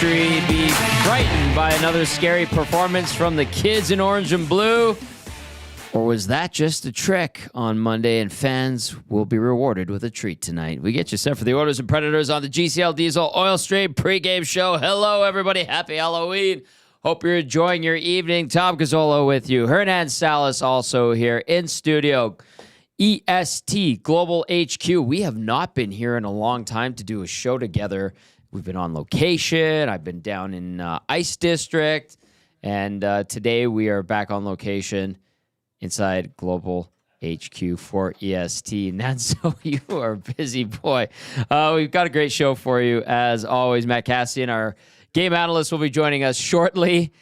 country be frightened by another scary performance from the kids in orange and blue? Or was that just a trick on Monday and fans will be rewarded with a treat tonight? We get you set for the Oilers and Predators on the GCL Diesel Oil Stream pregame show. Hello, everybody. Happy Halloween. Hope you're enjoying your evening. Tom Gazzola with you. Hernan Salas also here in studio. EST Global HQ. We have not been here in a long time to do a show together. We've been on location. I've been down in Ice District. And today we are back on location inside Global HQ for EST. Nanso, you are a busy boy. We've got a great show for you. As always, Matt Cassian, our game analyst, will be joining us shortly.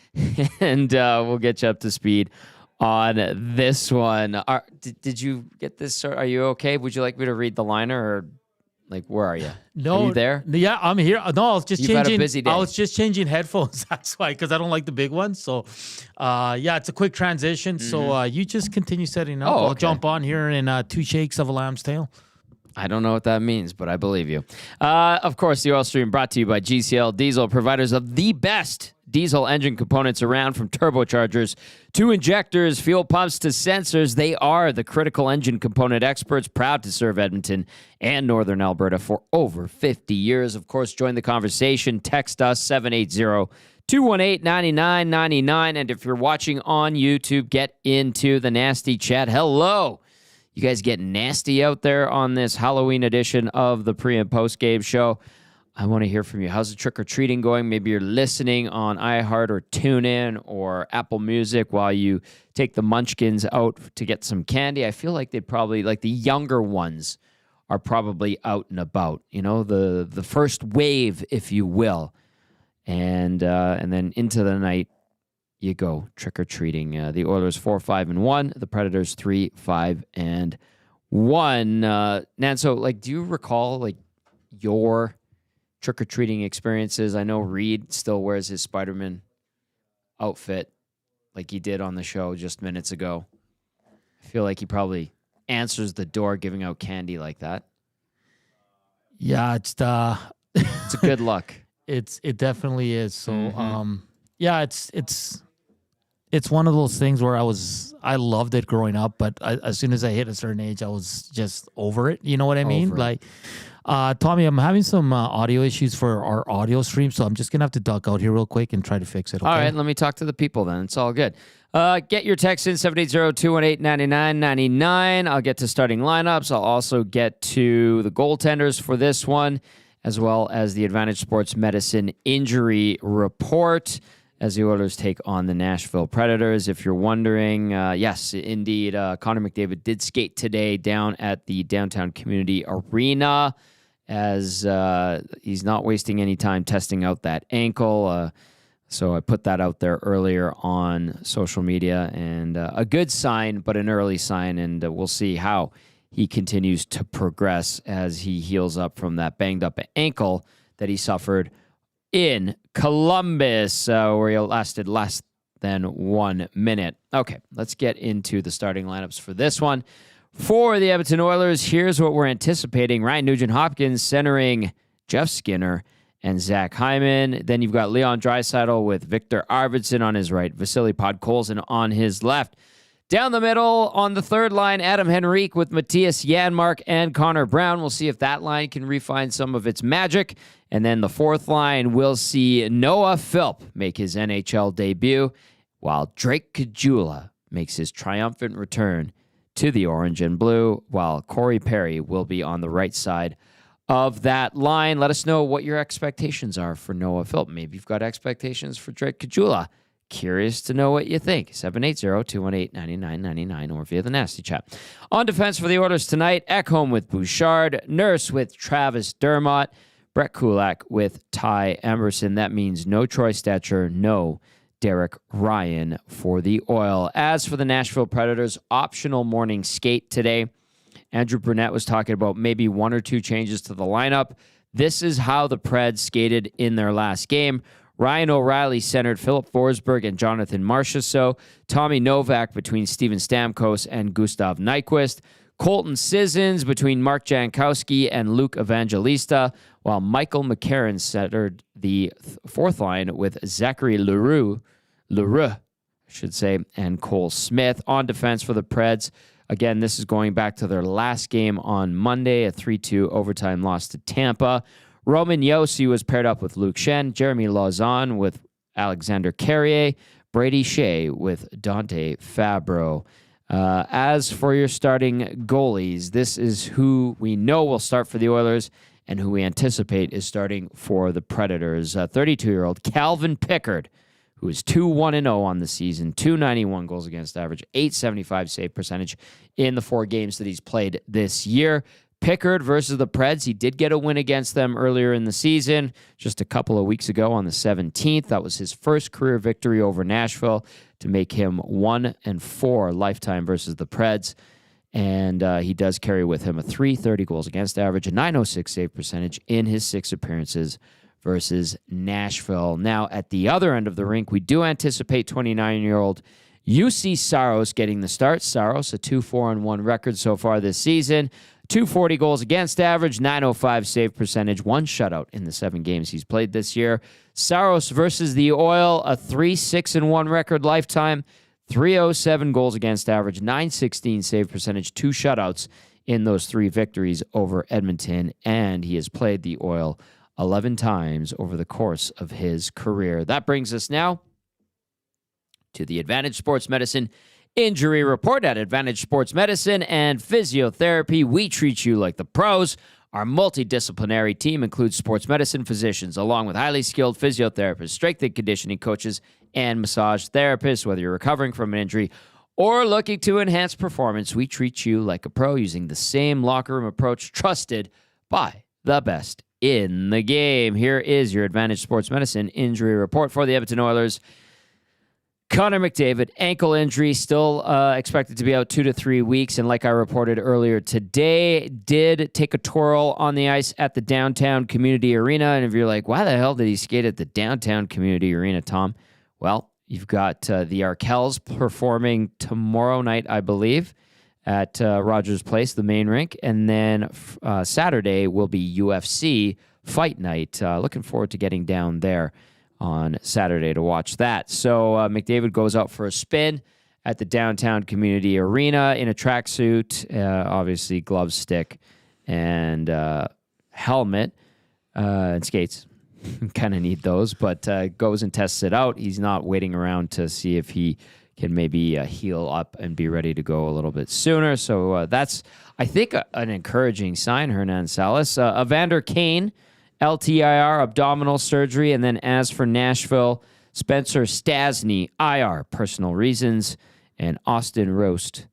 And we'll get you up to speed on this one. Did you get this? Are you okay? Would you like me to read the liner, or like where are you? No, are you there? Yeah, I'm here. No, I was just You've changing. had a busy day. I was just changing headphones. That's why, because I don't like the big ones. So, yeah, it's a quick transition. Mm-hmm. So you just continue setting up. I'll jump on here in 2 shakes of a lamb's tail. I don't know what that means, but I believe you. Of course, the Oil Stream brought to you by GCL Diesel, providers of the best diesel engine components around, from turbochargers to injectors, fuel pumps to sensors. They are the critical engine component experts, proud to serve Edmonton and Northern Alberta for over 50 years. Of course, join the conversation. Text us 780-218-9999. And if you're watching on YouTube, get into the nasty chat. Hello. You guys getting nasty out there on this Halloween edition of the pre and post game show. I want to hear from you. How's the trick-or-treating going? Maybe you're listening on iHeart or TuneIn or Apple Music while you take the munchkins out to get some candy. I feel like they'd probably, like the younger ones, are probably out and about. You know, the first wave, if you will. And then into the night, you go trick-or-treating. The Oilers 4-5-1. The Predators 3-5-1. Nanso, like, do you recall, like, your trick-or-treating experiences? I know Reed still wears his Spider-Man outfit like he did on the show just minutes ago. I feel like he probably answers the door giving out candy like that. Yeah, it's it's a good luck. It definitely is. So yeah, it's one of those things where I loved it growing up, but as soon as I hit a certain age, I was just over it. You know what I mean? Like, Tommy, I'm having some audio issues for our audio stream, so I'm just going to have to duck out here real quick and try to fix it. Okay? All right, let me talk to the people then. It's all good. Get your text in, 780-218-9999. I'll get to starting lineups. I'll also get to the goaltenders for this one, as well as the Advantage Sports Medicine injury report as the Oilers take on the Nashville Predators. If you're wondering, yes, indeed, Connor McDavid did skate today down at the Downtown Community Arena, as he's not wasting any time testing out that ankle. So I put that out there earlier on social media, and a good sign, but an early sign, and we'll see how he continues to progress as he heals up from that banged-up ankle that he suffered in Columbus, where he lasted less than 1 minute. Okay, let's get into the starting lineups for this one. For the Edmonton Oilers, here's what we're anticipating. Ryan Nugent-Hopkins centering Jeff Skinner and Zach Hyman. Then you've got Leon Draisaitl with Victor Arvidsson on his right, Vasily Podkolzin on his left. Down the middle on the third line, Adam Henrique with Matthias Janmark and Connor Brown. We'll see if that line can refine some of its magic. And then the fourth line, we'll see Noah Philp make his NHL debut, while Drake Caggiula makes his triumphant return to the orange and blue, while Corey Perry will be on the right side of that line. Let us know what your expectations are for Noah Philp. Maybe you've got expectations for Drake Caggiula. Curious to know what you think. 780-218-9999 or via the nasty chat. On defense for the Oilers tonight, Ekholm with Bouchard, Nurse with Travis Dermott, Brett Kulak with Ty Emerson. That means no Troy Stetcher, no Derek Ryan for the Oil. As for the Nashville Predators, optional morning skate today. Andrew Brunette was talking about maybe 1 or 2 changes to the lineup. This is how the Preds skated in their last game. Ryan O'Reilly centered Philip Forsberg and Jonathan Marchessault. Tommy Novak between Steven Stamkos and Gustav Nyquist. Colton Sissons between Mark Jankowski and Luke Evangelista, while Michael McCarron centered the fourth line with Zachary Leroux, I should say, and Cole Smith. On defense for the Preds, again, this is going back to their last game on Monday, a 3-2 overtime loss to Tampa. Roman Josi was paired up with Luke Shen, Jeremy Lauzon with Alexander Carrier, Brady Shea with Dante Fabro. As for your starting goalies, this is who we know will start for the Oilers and who we anticipate is starting for the Predators. 32-year-old Calvin Pickard, who is 2-1-0 on the season, 291 goals against average, 875 save percentage in the 4 games that he's played this year. Pickard versus the Preds. He did get a win against them earlier in the season, just a couple of weeks ago on the 17th. That was his first career victory over Nashville to make him 1-4 lifetime versus the Preds. And he does carry with him a .330 goals against average, a .906 save percentage in his 6 appearances versus Nashville. Now, at the other end of the rink, we do anticipate 29-year-old UC Saros getting the start. Saros, a 2-4-1 record so far this season. 240 goals against average, .905 save percentage, 1 shutout in the 7 games he's played this year. Saros versus the Oil, a 3-6-1 record lifetime, 307 goals against average, .916 save percentage, 2 shutouts in those 3 victories over Edmonton, and he has played the Oil 11 times over the course of his career. That brings us now to the Advantage Sports Medicine Injury Report. At Advantage Sports Medicine and Physiotherapy, we treat you like the pros. Our multidisciplinary team includes sports medicine physicians, along with highly skilled physiotherapists, strength and conditioning coaches, and massage therapists. Whether you're recovering from an injury or looking to enhance performance, we treat you like a pro using the same locker room approach trusted by the best in the game. Here is your Advantage Sports Medicine Injury Report for the Edmonton Oilers. Connor McDavid, ankle injury, still expected to be out 2 to 3 weeks. And like I reported earlier today, did take a twirl on the ice at the downtown community arena. And if you're like, why the hell did he skate at the downtown community arena, Tom? Well, you've got the Arkells performing tomorrow night, I believe, at Rogers Place, the main rink. And then Saturday will be UFC Fight Night. Looking forward to getting down there on Saturday to watch that. So McDavid goes out for a spin at the downtown community arena in a tracksuit, obviously glove, stick, and helmet and skates. Kind of need those, but goes and tests it out. He's not waiting around to see if he can maybe heal up and be ready to go a little bit sooner. So that's, I think, an encouraging sign, Hernan Salas. Evander Kane, LTIR, abdominal surgery. And then as for Nashville, Spencer Stasny, IR, personal reasons, and Austin Roast,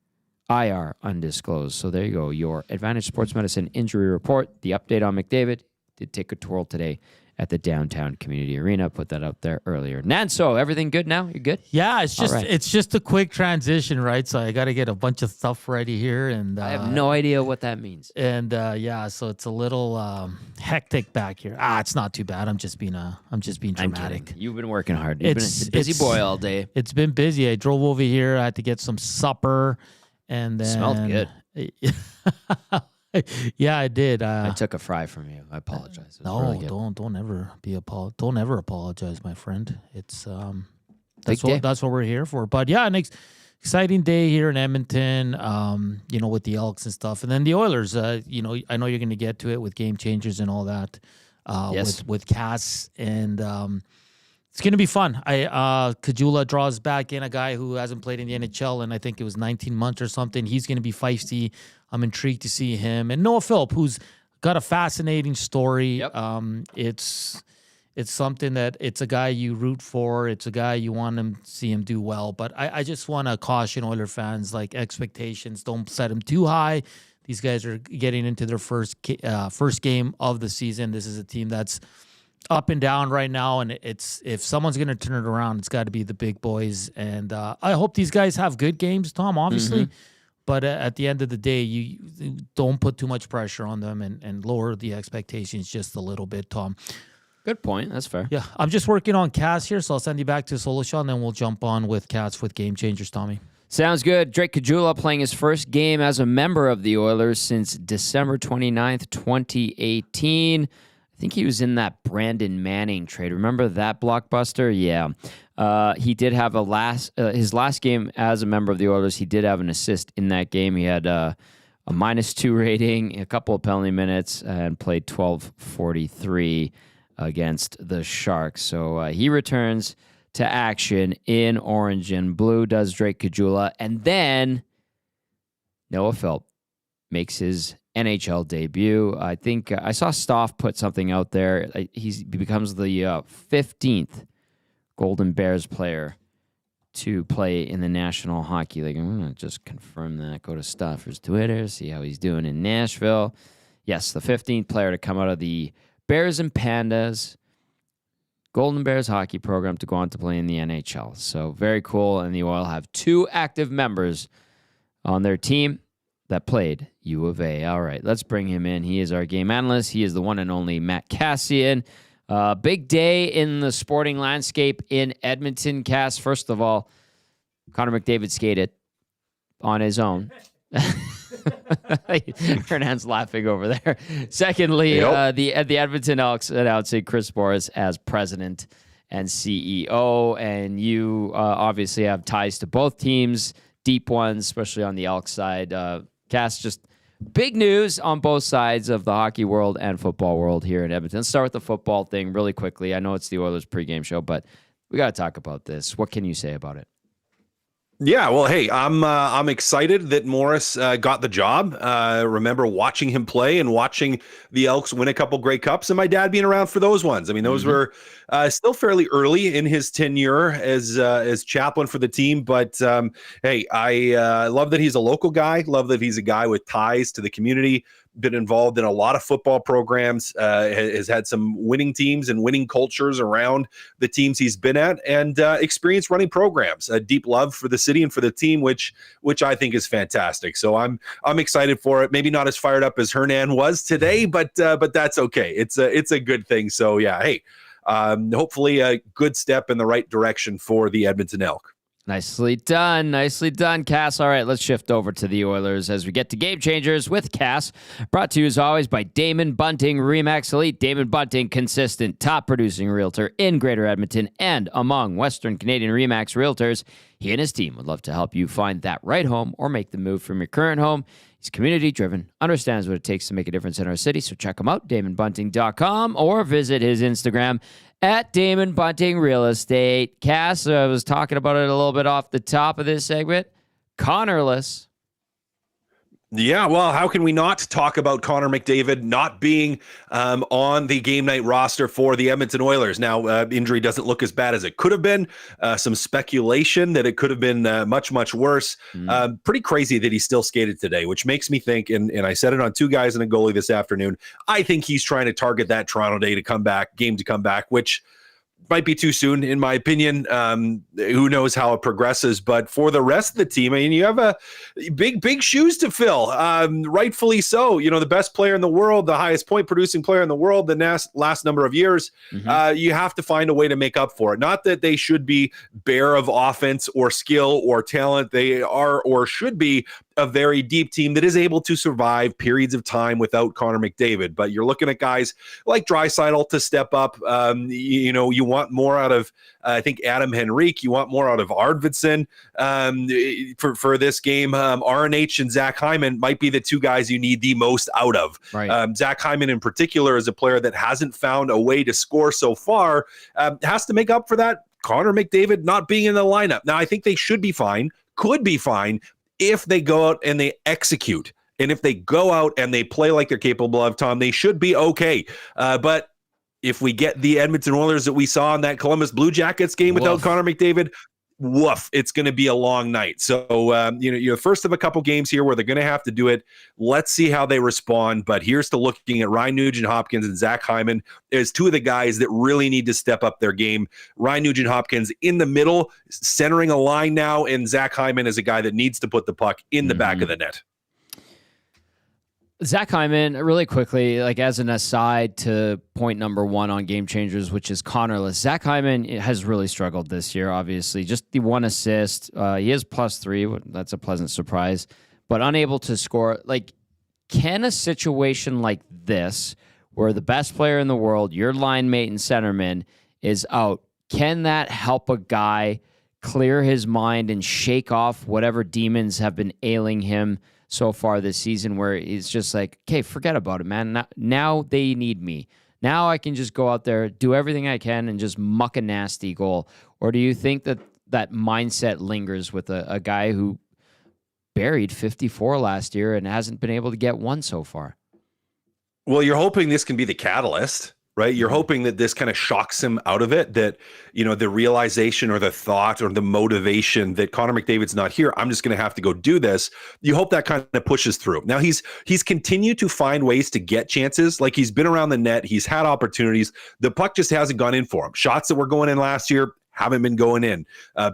IR, undisclosed. So there you go, your Advantage Sports Medicine Injury Report. The update on McDavid did take a twirl today at the downtown community arena. Put that out there earlier. Nanso, everything good now? You good? Yeah, it's just a quick transition, right? So I got to get a bunch of stuff ready here, and I have no idea what that means. And so it's a little hectic back here. It's not too bad. I'm just being dramatic. You've been working hard. You've been a busy boy all day. It's been busy. I drove over here. I had to get some supper, and then smelled good. Yeah, I did. I took a fry from you. I apologize. No, really good. Don't ever apologize, my friend. It's that's what we're here for. But yeah, an exciting day here in Edmonton. With the Elks and stuff, and then the Oilers. I know you're going to get to it with game changers and all that. Yes. With Cass, and it's going to be fun. Gazzola draws back in a guy who hasn't played in the NHL in I think it was 19 months or something. He's going to be feisty. I'm intrigued to see him. And Noah Philp, who's got a fascinating story. Yep. It's something that it's a guy you root for. It's a guy you want to see him do well. But I just want to caution Oiler fans, like, expectations. Don't set them too high. These guys are getting into their first game of the season. This is a team that's up and down right now, and if someone's going to turn it around, it's got to be the big boys. And I hope these guys have good games, Tom, obviously. Mm-hmm. But at the end of the day, you don't put too much pressure on them and lower the expectations just a little bit, Tom. Good point. That's fair. Yeah, I'm just working on Cass here, so I'll send you back to Solo Show, and then we'll jump on with Cass with Game Changers, Tommy. Sounds good. Drake Gazzola playing his first game as a member of the Oilers since December 29th, 2018. I think he was in that Brandon Manning trade. Remember that blockbuster? Yeah. He did have his last game as a member of the Oilers. He did have an assist in that game. He had a -2 rating, a couple of penalty minutes, and played 12:43 against the Sharks. So he returns to action in orange and blue, does Drake Gazzola. And then Noah Philp makes his NHL debut. I think I saw Stoff put something out there. He becomes the 15th Golden Bears player to play in the National Hockey League. I'm going to just confirm that. Go to Stoffer's Twitter, see how he's doing in Nashville. Yes, the 15th player to come out of the Bears and Pandas Golden Bears hockey program to go on to play in the NHL. So very cool. And the Oil have 2 active members on their team that played U of A. All right, let's bring him in. He is our game analyst. He is the one and only Matt Cassian. Big day in the sporting landscape in Edmonton, Cass. First of all, Connor McDavid skated on his own. Hernan's laughing over there. Secondly, the Edmonton Elks announcing Chris Boris as president and CEO. And you obviously have ties to both teams, deep ones, especially on the Elks side. Cass, just big news on both sides of the hockey world and football world here in Edmonton. Let's start with the football thing really quickly. I know it's the Oilers pregame show, but we got to talk about this. What can you say about it? Yeah, well, hey, I'm excited that Morris got the job. Remember watching him play and watching the Elks win a couple Grey Cups, and my dad being around for those ones. I mean, those were still fairly early in his tenure as chaplain for the team. But hey, I love that he's a local guy. Love that he's a guy with ties to the community. Been involved in a lot of football programs, has had some winning teams and winning cultures around the teams he's been at, and experience running programs. A deep love for the city and for the team, which I think is fantastic. So I'm excited for it. Maybe not as fired up as Hernan was today, but that's okay. It's a good thing. So yeah, hey, hopefully a good step in the right direction for the Edmonton Elk. Nicely done. Nicely done, Cass. All right, let's shift over to the Oilers as we get to Game Changers with Cass. Brought to you, as always, by Damon Bunting RE/MAX Elite. Damon Bunting, consistent, top-producing realtor in Greater Edmonton and among Western Canadian RE/MAX realtors. He and his team would love to help you find that right home or make the move from your current home. He's community-driven, understands what it takes to make a difference in our city, so check him out, DamonBunting.com, or visit his Instagram at Damon Bunting Real Estate. Cass, I was talking about it a little bit off the top of this segment. Connorless. Yeah, well, how can we not talk about Connor McDavid not being on the game night roster for the Edmonton Oilers? Now, injury doesn't look as bad as it could have been. Some speculation that it could have been much, much worse. Pretty crazy that he still skated today, which makes me think, and I said it on Two Guys and a Goalie this afternoon, I think he's trying to target that Toronto game to come back, which might be too soon, in my opinion. Who knows how it progresses? But for the rest of the team, I mean, you have a big shoes to fill. Rightfully so. You know, the best player in the world, the highest point producing player in the world, the last number of years. You have to find a way to make up for it. Not that they should be bare of offense or skill or talent. They are or should be a very deep team that is able to survive periods of time without Connor McDavid. But you're looking at guys like Draisaitl to step up. You want more out of, I think, Adam Henrique. You want more out of Arvidsson for this game. RNH and Zach Hyman might be the two guys you need the most out of. Right. Zach Hyman in particular is a player that hasn't found a way to score so far. Has to make up for that Connor McDavid not being in the lineup. Now, I think they should be fine, could be fine, if they go out and they execute. And if they go out and they play like they're capable of, Tom, they should be okay. But if we get the Edmonton Oilers that we saw in that Columbus Blue Jackets game without Connor McDavid, woof, it's going to be a long night. So, you're first of a couple games here where they're going to have to do it. Let's see how they respond. But here's to looking at Ryan Nugent-Hopkins and Zach Hyman as two of the guys that really need to step up their game. Ryan Nugent-Hopkins in the middle, centering a line now, and Zach Hyman is a guy that needs to put the puck in the back of the net. Zach Hyman, really quickly, like as an aside to point number one on Game Changers, which is Connorless. Zach Hyman has really struggled this year, obviously. Just the one assist. He is +3. That's a pleasant surprise. But unable to score. Like, can a situation like this, where the best player in the world, your line mate and centerman, is out, can that help a guy clear his mind and shake off whatever demons have been ailing him so far this season, where he's just like, okay, forget about it, man. Now they need me. Now I can just go out there, do everything I can, and just muck a nasty goal? Or do you think that that mindset lingers with a guy who buried 54 last year and hasn't been able to get one so far? Well, you're hoping this can be the catalyst, right? You're hoping that this kind of shocks him out of it, that, the realization or the thought or the motivation that Connor McDavid's not here, I'm just going to have to go do this. You hope that kind of pushes through. Now, he's continued to find ways to get chances. Like, he's been around the net. He's had opportunities. The puck just hasn't gone in for him. Shots that were going in last year haven't been going in.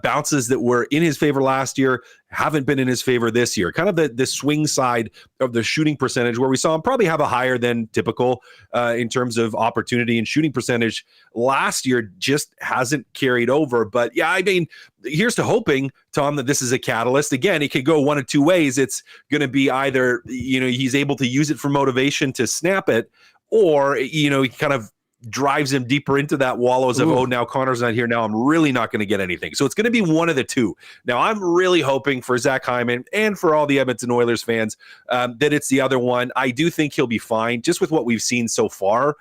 Bounces that were in his favor last year haven't been in his favor this year. Kind of the swing side of the shooting percentage, where we saw him probably have a higher than typical in terms of opportunity and shooting percentage last year, just hasn't carried over. But yeah, I mean, here's to hoping, Tom, that this is a catalyst. Again, it could go one of two ways. It's going to be either, he's able to use it for motivation to snap it, or, he kind of drives him deeper into that wallows of, oh, now Connor's not here. Now I'm really not going to get anything. So it's going to be one of the two. Now, I'm really hoping for Zach Hyman and for all the Edmonton Oilers fans that it's the other one. I do think he'll be fine, just with what we've seen so far,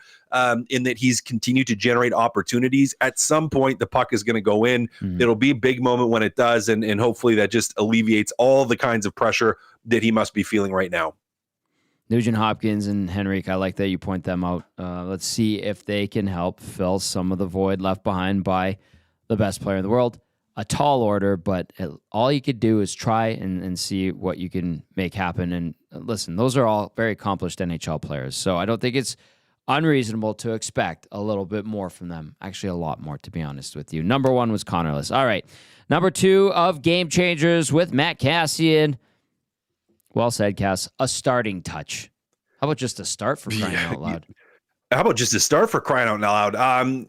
in that he's continued to generate opportunities. At some point, the puck is going to go in. It'll be a big moment when it does, and hopefully that just alleviates all the kinds of pressure that he must be feeling right now. Nugent Hopkins and Henrique, I like that you point them out. Let's see if they can help fill some of the void left behind by the best player in the world. A tall order, but all you could do is try and see what you can make happen. And listen, those are all very accomplished NHL players, so I don't think it's unreasonable to expect a little bit more from them. Actually, a lot more, to be honest with you. Number one was Connorless. All right. Number two of Game Changers with Matt Cassian. Well said, Cass. A starting touch. How about just a start for crying out loud? How about just a start for crying out loud?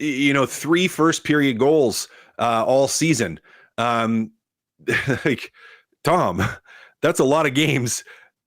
3 first period goals all season. Like, Tom, that's a lot of games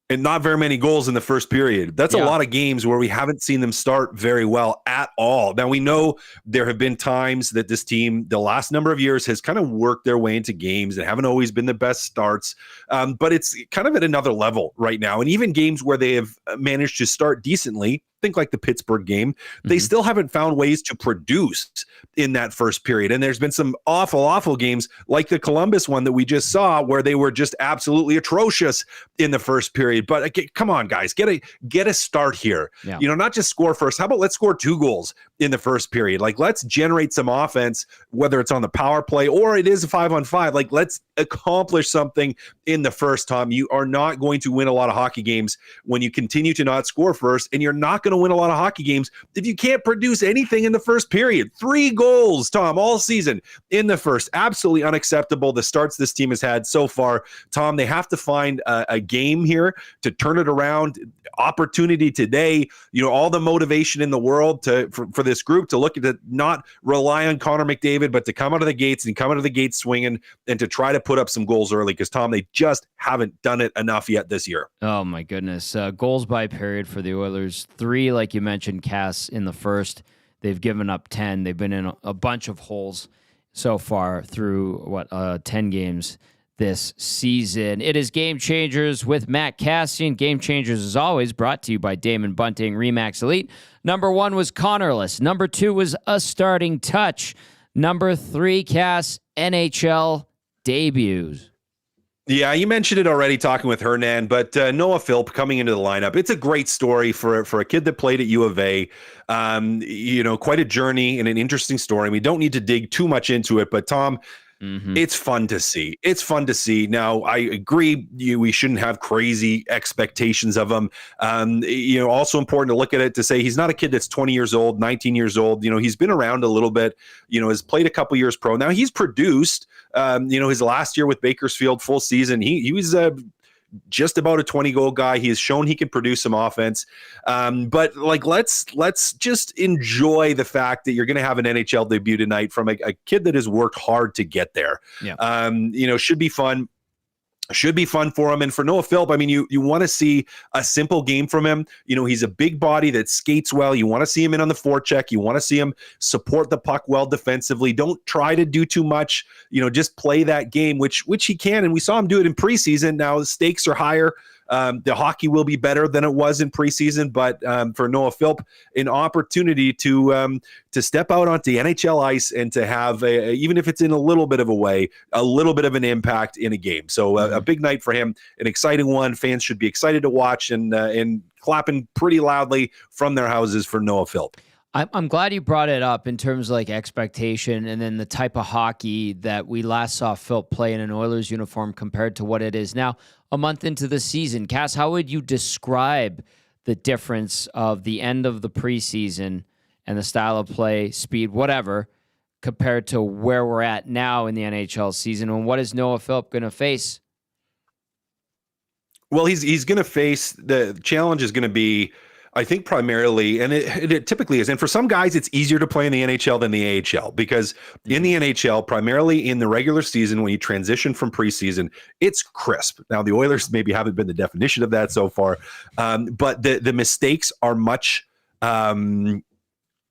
and not very many goals in the first period. That's a lot of games where we haven't seen them start very well at all. Now, we know there have been times that this team, the last number of years, has kind of worked their way into games and haven't always been the best starts. But it's kind of at another level right now. And even games where they have managed to start decently, think like the Pittsburgh game, they still haven't found ways to produce in that first period. And there's been some awful games like the Columbus one that we just saw, where they were just absolutely atrocious in the first period. But come on, guys, get a start here. Yeah. Not just score first. How about let's score 2 goals in the first period? Like, let's generate some offense, whether it's on the power play or it is a 5-on-5. Like, let's accomplish something in the first, Tom. You are not going to win a lot of hockey games when you continue to not score first, and you're not going to win a lot of hockey games if you can't produce anything in the first period. 3 goals, Tom, all season in the first. Absolutely unacceptable. The starts this team has had so far, Tom. They have to find a game here to turn it around. Opportunity today, all the motivation in the world for this group to look at it, not rely on Connor McDavid, but to come out of the gates swinging and to try to put up some goals early, because, Tom, they just haven't done it enough yet this year. Oh my goodness. Goals by period for the Oilers. 3, like you mentioned, Cass, in the first. They've given up 10. They've been in a bunch of holes so far through 10 games this season. It is Game Changers with Matt Cassian. Game Changers, as always, brought to you by Damon Bunting, Remax Elite. Number 1 was Connorless. Number 2 was a starting touch. Number 3, Cass, NHL debuts. Yeah, you mentioned it already talking with Hernan, but Noah Philp coming into the lineup. It's a great story for a kid that played at U of A. Quite a journey and an interesting story. We don't need to dig too much into it, but, Tom, it's fun to see. It's fun to see. Now, I agree we shouldn't have crazy expectations of him. Also important to look at it to say he's not a kid that's 20 years old, 19 years old. He's been around a little bit, has played a couple years pro. Now, he's produced, his last year with Bakersfield, full season. He was just about a 20-goal guy. He has shown he can produce some offense. But like, let's just enjoy the fact that you're going to have an NHL debut tonight from a kid that has worked hard to get there. Yeah. Should be fun. Should be fun for him. And for Noah Philp, I mean, you want to see a simple game from him. He's a big body that skates well. You want to see him in on the forecheck. You want to see him support the puck well defensively. Don't try to do too much. Just play that game, which he can. And we saw him do it in preseason. Now the stakes are higher. The hockey will be better than it was in preseason, but for Noah Philp, an opportunity to step out onto the NHL ice and to have, even if it's in a little bit of a way, a little bit of an impact in a game. So a big night for him, an exciting one. Fans should be excited to watch and clapping pretty loudly from their houses for Noah Philp. I'm glad you brought it up in terms of like expectation and then the type of hockey that we last saw Philp play in an Oilers uniform compared to what it is now a month into the season. Cass, how would you describe the difference of the end of the preseason and the style of play, speed, whatever, compared to where we're at now in the NHL season? And what is Noah Philp going to face? Well, he's going to face, the challenge is going to be, I think primarily, and it typically is, and for some guys, it's easier to play in the NHL than the AHL, because in the NHL, primarily in the regular season, when you transition from preseason, it's crisp. Now, the Oilers maybe haven't been the definition of that so far, but the mistakes are much,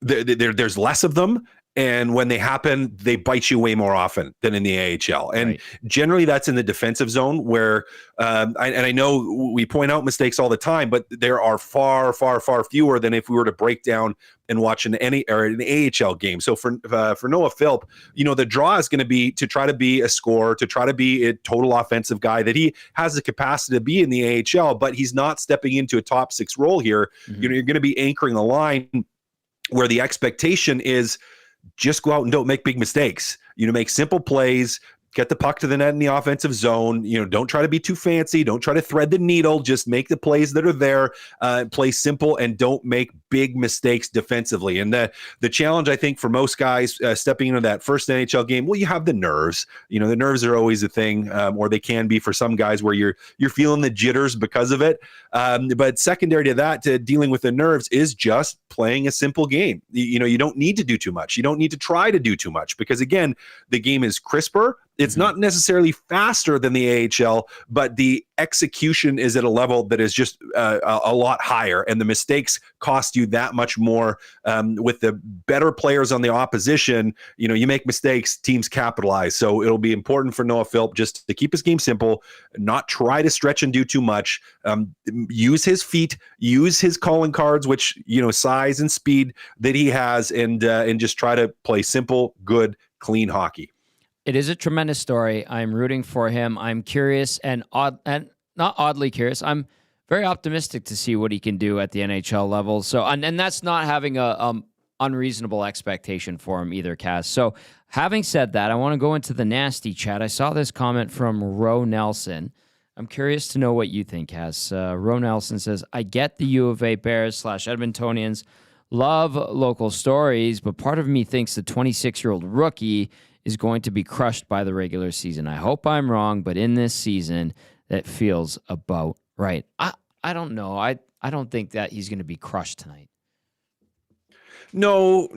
there's less of them. And when they happen, they bite you way more often than in the AHL. And generally that's in the defensive zone where, I know we point out mistakes all the time, but there are far, far, far fewer than if we were to break down and watch an AHL game. So for Noah Philp, the draw is going to be to try to be a scorer, to try to be a total offensive guy, that he has the capacity to be in the AHL, but he's not stepping into a top six role here. Mm-hmm. You're going to be anchoring a line where the expectation is, just go out and don't make big mistakes. Make simple plays, get the puck to the net in the offensive zone. Don't try to be too fancy. Don't try to thread the needle. Just make the plays that are there. Play simple and don't make big mistakes defensively. And the challenge, I think, for most guys stepping into that first NHL game, well, you have the nerves. The nerves are always a thing, or they can be for some guys where you're feeling the jitters because of it. But secondary to that, to dealing with the nerves, is just playing a simple game. You don't need to do too much. You don't need to try to do too much, because again, the game is crisper. It's not necessarily faster than the AHL, but the execution is at a level that is just a lot higher, and the mistakes cost you that much more. With the better players on the opposition, you make mistakes, teams capitalize. So it'll be important for Noah Philp just to keep his game simple, not try to stretch and do too much. Use his feet, use his calling cards, which size and speed that he has, and just try to play simple, good, clean hockey. It is a tremendous story. I'm rooting for him. I'm curious and not oddly curious. I'm very optimistic to see what he can do at the NHL level. So, and that's not having a unreasonable expectation for him either, Cass. So, having said that, I want to go into the nasty chat. I saw this comment from Ro Nelson. I'm curious to know what you think, Cass. Ro Nelson says, I get the U of A Bears / Edmontonians love local stories, but part of me thinks the 26-year-old rookie is going to be crushed by the regular season. I hope I'm wrong, but in this season, that feels about right. I don't know. I don't think that he's going to be crushed tonight. No.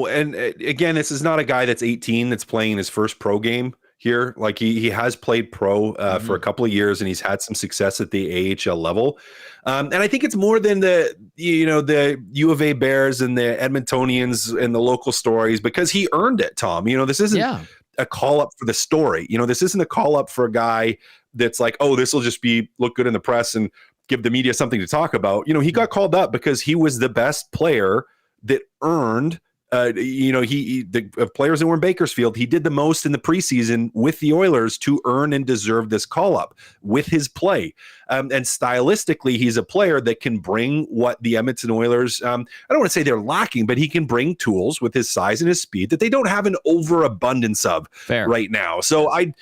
And again, this is not a guy that's 18 that's playing his first pro game here. Like he has played pro for a couple of years, and he's had some success at the AHL level. And I think it's more than the U of A Bears and the Edmontonians and the local stories, because he earned it, Tom. This isn't a call up for the story. This isn't a call up for a guy that's like, oh, this will just look good in the press and give the media something to talk about. He got called up because he was the best player that earned the players that were in Bakersfield, he did the most in the preseason with the Oilers to earn and deserve this call up with his play. And stylistically, he's a player that can bring what the Edmonton Oilers, I don't want to say they're lacking, but he can bring tools with his size and his speed that they don't have an overabundance of right now. So I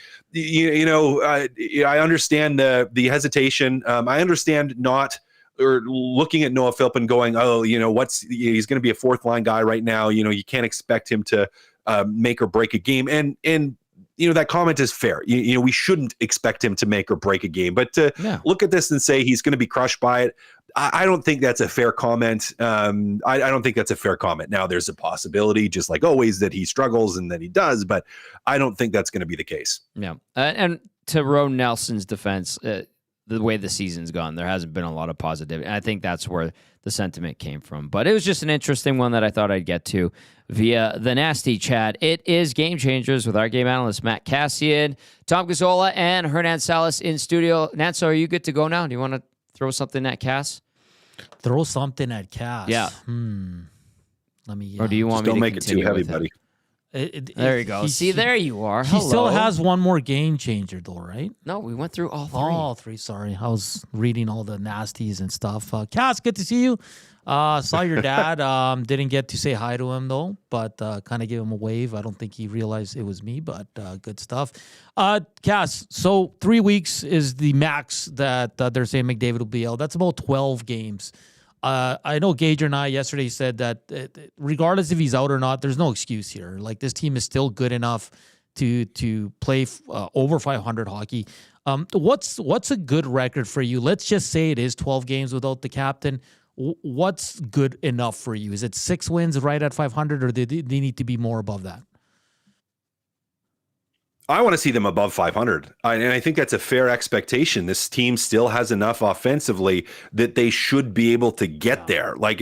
understand the hesitation. I understand not, or looking at Noah Philp and going, oh, he's going to be a fourth line guy right now. You can't expect him to make or break a game. And that comment is fair. We shouldn't expect him to make or break a game, but to look at this and say he's going to be crushed by it, I don't think that's a fair comment. I don't think that's a fair comment. Now, there's a possibility, just like always, that he struggles and that he does, but I don't think that's going to be the case. Yeah. And to Rowan Nelson's defense, the way the season's gone, there hasn't been a lot of positivity. And I think that's where the sentiment came from. But it was just an interesting one that I thought I'd get to via the Nasty Chat. It is Game Changers with our game analyst, Matt Cassian, Tom Gazzola, and Hernan Salas in studio. Nancy, are you good to go now? Do you want to throw something at Cass? Throw something at Cass. Yeah. Let me. Or do you want me to don't make it too heavy, buddy? There you go. See, there you are. He still has one more game changer, though, right? No, we went through all three. All three. Sorry, I was reading all the nasties and stuff. Cass, good to see you. Saw your dad. Didn't get to say hi to him though, but kind of gave him a wave. I don't think he realized it was me, but good stuff. Cass, so 3 weeks is the max that they're saying McDavid will be out. That's about 12 games. I know Gage and I yesterday said that regardless if he's out or not, there's no excuse here. Like, this team is still good enough to play over 500 hockey. What's a good record for you? Let's just say it is 12 games without the captain. What's good enough for you? Is it 6 wins right at 500, or do they need to be more above that? I want to see them above 500. And I think that's a fair expectation. This team still has enough offensively that they should be able to get there. Like,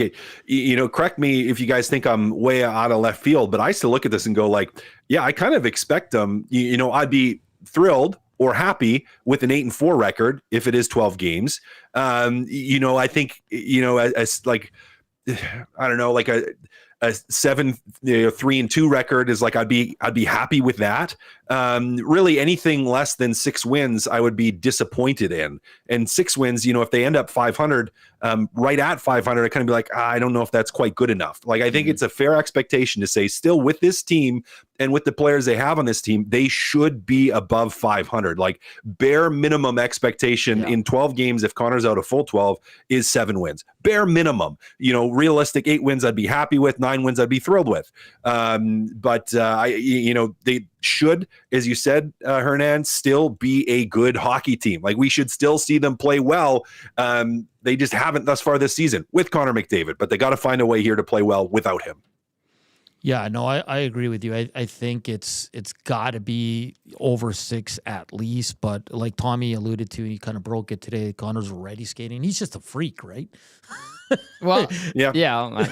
correct me if you guys think I'm way out of left field, but I still look at this and go like, yeah, I kind of expect them. I'd be thrilled or happy with an 8-4 record if it is 12 games. I think, as like, I don't know, like a 3-2 record is like, I'd be happy with that. Really anything less than 6 wins, I would be disappointed in. And 6 wins, if they end up 500, right at 500, I kind of be like, I don't know if that's quite good enough. Like, I think it's a fair expectation to say still with this team and with the players they have on this team, they should be above 500. Like, bare minimum expectation in 12 games, if Connor's out a full 12, is 7 wins. Bare minimum. Realistic 8 wins I'd be happy with, 9 wins I'd be thrilled with. But they should, as you said, Hernan, still be a good hockey team. Like, we should still see them play well. They just haven't thus far this season with Connor McDavid, but they got to find a way here to play well without him. Yeah, no, I agree with you. I think it's got to be over 6 at least. But like Tommy alluded to, he kind of broke it today. Connor's already skating. He's just a freak, right? Well, yeah.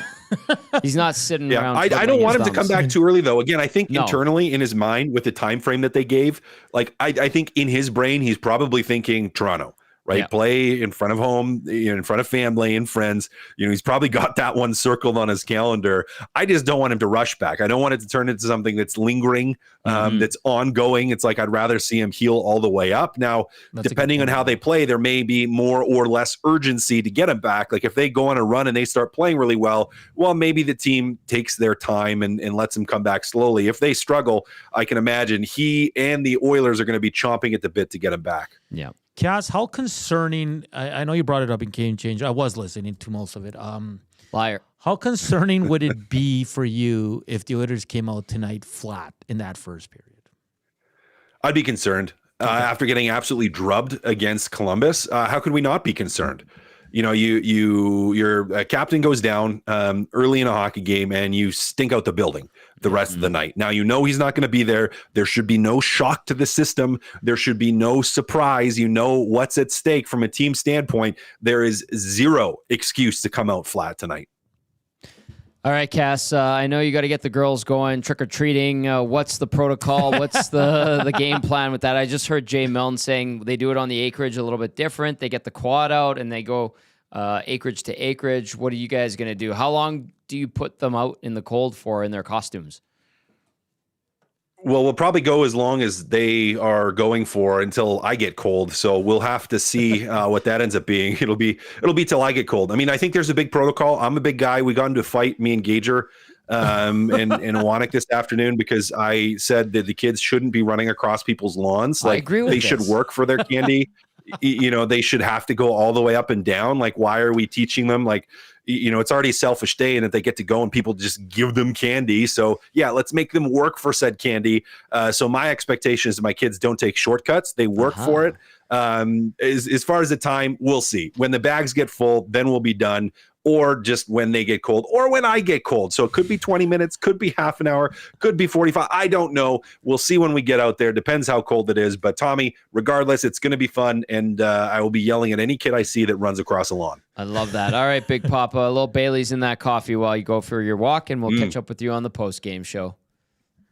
He's not sitting around. I don't want him to come back too early, though. Again, I think internally in his mind, with the time frame that they gave, like I think in his brain, he's probably thinking Toronto. Right. Yeah. Play in front of home, in front of family and friends. He's probably got that one circled on his calendar. I just don't want him to rush back. I don't want it to turn into something that's lingering, that's ongoing. It's like, I'd rather see him heal all the way up. Now, depending on how they play, there may be more or less urgency to get him back. Like, if they go on a run and they start playing really well, maybe the team takes their time and lets him come back slowly. If they struggle, I can imagine he and the Oilers are going to be chomping at the bit to get him back. Yeah. Cass, how concerning, I know you brought it up in Game Change. I was listening to most of it. Liar. How concerning would it be for you if the Oilers came out tonight flat in that first period? I'd be concerned. After getting absolutely drubbed against Columbus, how could we not be concerned? Your captain goes down early in a hockey game and you stink out the building the rest of the night. Now, he's not going to be there. There should be no shock to the system. There should be no surprise. What's at stake from a team standpoint. There is zero excuse to come out flat tonight. All right, Cass, I know you got to get the girls going trick-or-treating. What's the protocol? What's the game plan with that? I just heard Jay Milne saying they do it on the acreage a little bit different. They get the quad out and they go acreage to acreage. What are you guys going to do? How long do you put them out in the cold for in their costumes? Well, we'll probably go as long as they are going for until I get cold. So we'll have to see what that ends up being. It'll be till I get cold. I mean, I think there's a big protocol. I'm a big guy. We got into a fight, me and Gager, and Wannick this afternoon, because I said that the kids shouldn't be running across people's lawns. Like, I agree with should work for their candy. They should have to go all the way up and down. Like, why are we teaching them? Like, it's already a selfish day, and if they get to go and people just give them candy. So yeah, let's make them work for said candy. So my expectation is that my kids don't take shortcuts. They work for it. As far as the time, we'll see. When the bags get full, then we'll be done. Or just when they get cold, or when I get cold. So it could be 20 minutes, could be half an hour, could be 45. I don't know. We'll see when we get out there. Depends how cold it is. But Tommy, regardless, it's going to be fun, and I will be yelling at any kid I see that runs across the lawn. I love that. All right, Big Papa, a little Bailey's in that coffee while you go for your walk, and we'll catch up with you on the post-game show.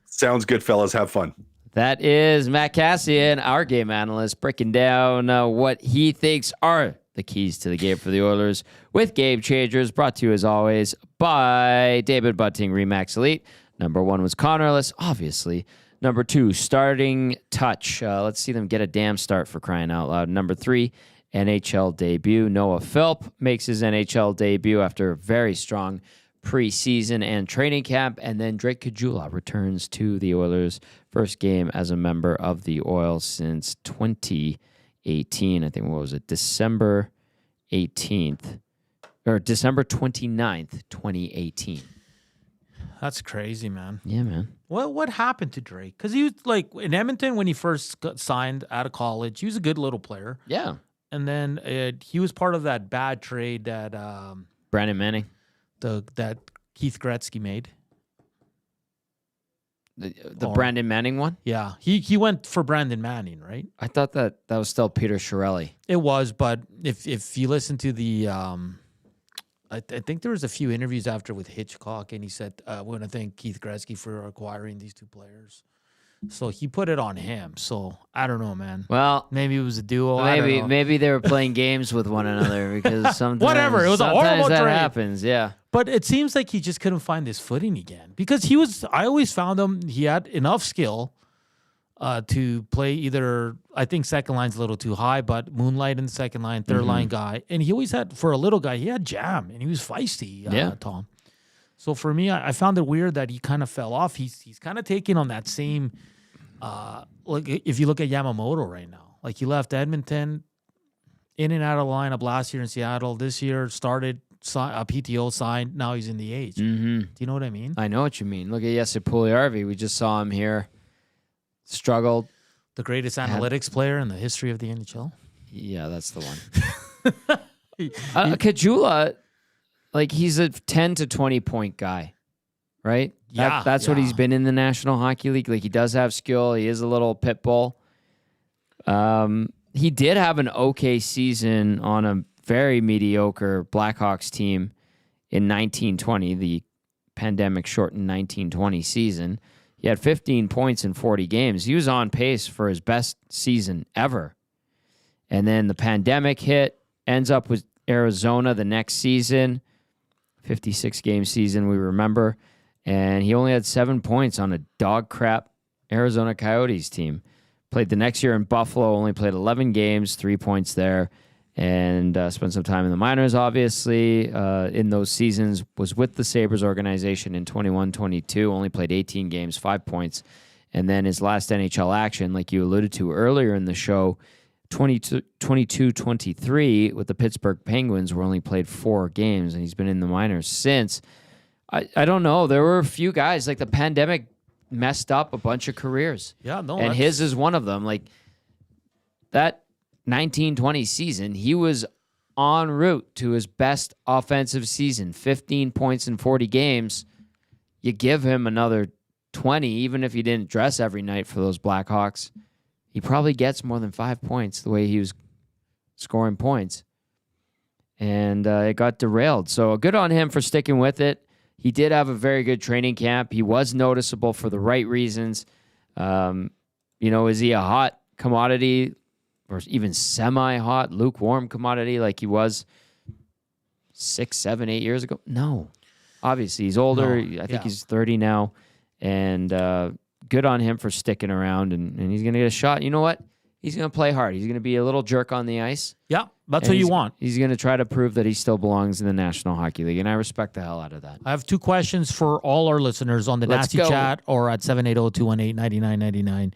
Sounds good, fellas. Have fun. That is Matt Cassian, our game analyst, breaking down what he thinks are the keys to the game for the Oilers with Game Changers, brought to you as always by David Bunting Remax Elite. Number 1 was Connorless, obviously. Number 2, Starting Touch. Let's see them get a damn start, for crying out loud. Number 3, NHL debut. Noah Philp makes his NHL debut after a very strong preseason and training camp. And then Drake Gazzola returns to the Oilers' first game as a member of the Oil since 2018. I think, what was it, December 18th or December 29th, 2018. That's crazy, man. Yeah, man. What happened to Drake? Because he was like in Edmonton when he first got signed out of college. He was a good little player. Yeah. And then he was part of that bad trade that Brandon Manning. that Keith Gretzky made. The Brandon Manning one? Yeah. He went for Brandon Manning, right? I thought that was still Peter Chiarelli. It was, but if you listen to the I think there was a few interviews after with Hitchcock, and he said, we want to thank Keith Gretzky for acquiring these two players. So he put it on him. So I don't know, man. Well, maybe it was a duo. I don't know. Maybe they were playing games with one another, because sometimes whatever. It was a horrible that trade. happens. Yeah. But it seems like he just couldn't find his footing again, because I always found him, he had enough skill to play either, I think second line's a little too high, but moonlight in the second line, third line guy. And he always had, for a little guy, he had jam, and he was feisty, Tom. So for me, I found it weird that he kind of fell off. He's kind of taking on that same, like if you look at Yamamoto right now, like he left Edmonton, in and out of the lineup last year in Seattle. This year started a PTO signed. Now he's in the H. Mm-hmm. Do you know what I mean? I know what you mean. Look at Jesse Puljujärvi. We just saw him here. Struggled. The greatest analytics player in the history of the NHL. Yeah, that's the one. Gazzola, like, he's a 10 to 20 point guy, right? Yeah, that's what he's been in the National Hockey League. Like, he does have skill. He is a little pit bull. He did have an okay season on a very mediocre Blackhawks team in 1920, the pandemic-shortened 1920 season. He had 15 points in 40 games. He was on pace for his best season ever. And then the pandemic hit, ends up with Arizona the next season, 56-game season, we remember. And he only had 7 points on a dog crap Arizona Coyotes team. Played the next year in Buffalo, only played 11 games, 3 points there, and spent some time in the minors, obviously, in those seasons. Was with the Sabres organization in 21-22, only played 18 games, 5 points. And then his last NHL action, like you alluded to earlier in the show, 22-23 with the Pittsburgh Penguins, where only played 4 games, and he's been in the minors since. I don't know. There were a few guys, like the pandemic messed up a bunch of careers. Yeah, no. And his is one of them. Like, that 1920 season, he was en route to his best offensive season, 15 points in 40 games. You give him another 20, even if he didn't dress every night for those Blackhawks, he probably gets more than 5 points the way he was scoring points. And it got derailed. So good on him for sticking with it. He did have a very good training camp. He was noticeable for the right reasons. Is he a hot commodity or even semi-hot, lukewarm commodity like he was 6, 7, 8 years ago? No. Obviously, he's older. No. I think he's 30 now. And good on him for sticking around, and he's going to get a shot. You know what? He's going to play hard. He's going to be a little jerk on the ice. Yeah, that's what you want. He's going to try to prove that he still belongs in the National Hockey League, and I respect the hell out of that. I have 2 questions for all our listeners on the Nasty Chat or at 780-218-9999.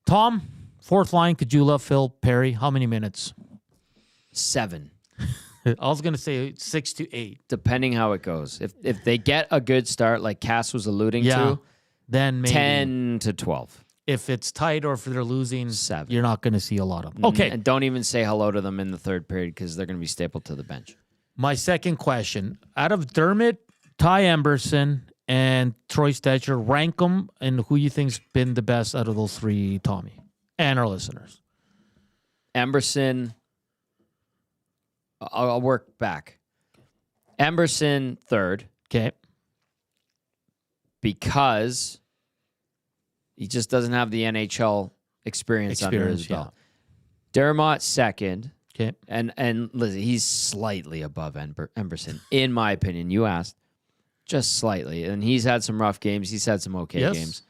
Tom, fourth line, Gazzola, Phil, Perry, how many minutes? 7. I was going to say 6 to 8. Depending how it goes. If they get a good start, like Cass was alluding to, then maybe 10 to 12. If it's tight or if they're losing, 7. You're not going to see a lot of them. Okay. And don't even say hello to them in the third period because they're going to be stapled to the bench. My second question, out of Dermott, Ty Emberson, and Troy Stetcher, rank them and who you think's been the best out of those 3, Tommy, and our listeners. Emberson, I'll work back. Emberson, third. Okay. Because he just doesn't have the NHL experience under his belt. Dermott, second. Okay. And listen, he's slightly above Emberson, in my opinion. You asked. Just slightly. And he's had some rough games. He's had some okay games.